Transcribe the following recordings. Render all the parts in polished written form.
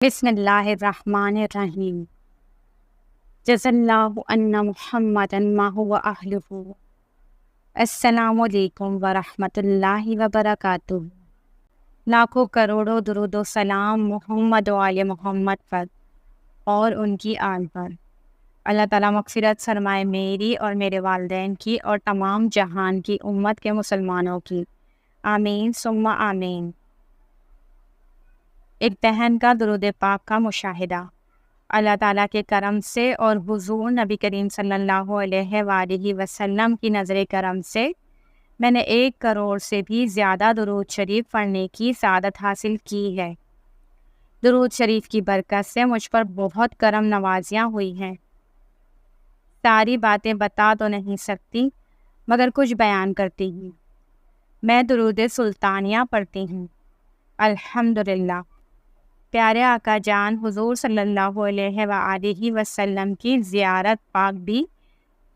بسم اللہ الرحمن الرحیم۔ جزا اللہ ان محمدا ما هو اہلہ۔ السلام علیکم ورحمۃ اللہ وبرکاتہ۔ لاکھوں کروڑوں درود و سلام محمد و آل محمد پر اور ان کی آل پر۔ اللہ تعالیٰ مغفرت فرمائے میری اور میرے والدین کی اور تمام جہان کی امت کے مسلمانوں کی، آمین ثم آمین۔ ایک بہن کا درود پاک کا مشاہدہ۔ اللہ تعالیٰ کے کرم سے اور حضور نبی کریم صلی اللہ علیہ وآلہ وسلم کی نظر کرم سے میں نے 1 کروڑ سے بھی زیادہ درود شریف پڑھنے کی سعادت حاصل کی ہے۔ درود شریف کی برکت سے مجھ پر بہت کرم نوازیاں ہوئی ہیں۔ ساری باتیں بتا تو نہیں سکتی مگر کچھ بیان کرتی ہوں۔ میں درود سلطانیہ پڑھتی ہوں۔ الحمدللہ، پیارے آقا جان حضور صلی اللہ علیہ وآلہ وسلم کی زیارت پاک بھی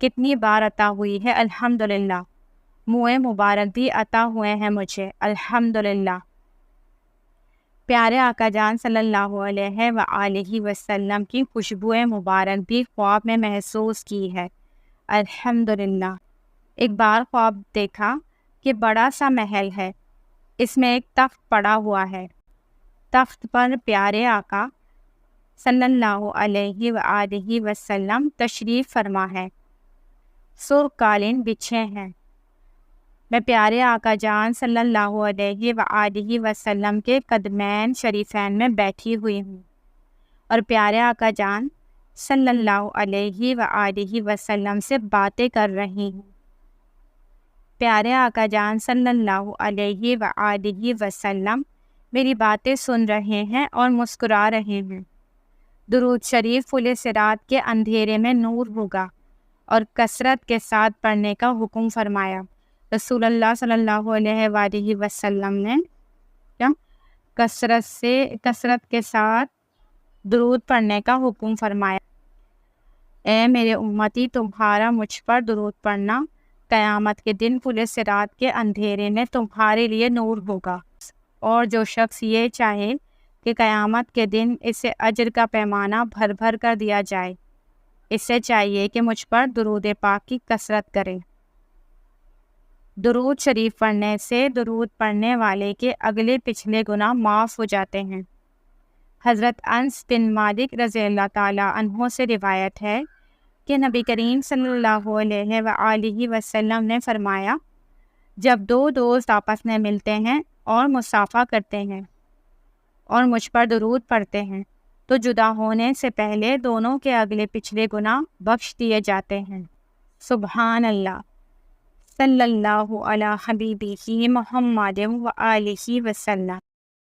کتنی بار عطا ہوئی ہے، الحمدللہ۔ منہ مبارک بھی عطا ہوئے ہیں مجھے، الحمدللہ۔ پیارے آقا جان صلی اللہ علیہ وآلہ وسلم کی خوشبو مبارک بھی خواب میں محسوس کی ہے، الحمدللہ۔ ایک بار خواب دیکھا کہ بڑا سا محل ہے، اس میں ایک تخت پڑا ہوا ہے، تخت پر پیارے آقا صلی اللہ علیہ وآلہ وسلم تشریف فرما ہے، سرخ قالین بچھے ہیں۔ میں پیارے آقا جان صلی اللہ علیہ وآلہ وسلم کے قدمین شریفین میں بیٹھی ہوئی ہوں اور پیارے آقا جان صلی اللہ علیہ وآلہ وسلم سے باتیں کر رہی ہوں۔ پیارے آقا جان صلی اللہ علیہ وآلہ وسلم میری باتیں سن رہے ہیں اور مسکرا رہے ہیں۔ درود شریف پل صراط کے اندھیرے میں نور ہوگا اور کثرت کے ساتھ پڑھنے کا حکم فرمایا۔ رسول اللہ صلی اللہ علیہ وآلہ وسلم نے کثرت کے ساتھ درود پڑھنے کا حکم فرمایا۔ اے میرے امتی، تمہارا مجھ پر درود پڑھنا قیامت کے دن پل صراط کے اندھیرے میں تمہارے لیے نور ہوگا، اور جو شخص یہ چاہے کہ قیامت کے دن اسے اجر کا پیمانہ بھر بھر کر دیا جائے، اس سے چاہیے کہ مجھ پر درود پاک کی کثرت کرے۔ درود شریف پڑھنے سے درود پڑھنے والے کے اگلے پچھلے گناہ معاف ہو جاتے ہیں۔ حضرت انس بن مالک رضی اللہ تعالیٰ عنہ سے روایت ہے کہ نبی کریم صلی اللہ علیہ وآلہ وسلم نے فرمایا، جب 2 دوست آپس میں ملتے ہیں اور مصافحہ کرتے ہیں اور مجھ پر درود پڑھتے ہیں تو جدا ہونے سے پہلے دونوں کے اگلے پچھلے گناہ بخش دیے جاتے ہیں۔ سبحان اللہ۔ صلی اللہ علی حبیبہ محمد وآلہ وسلم۔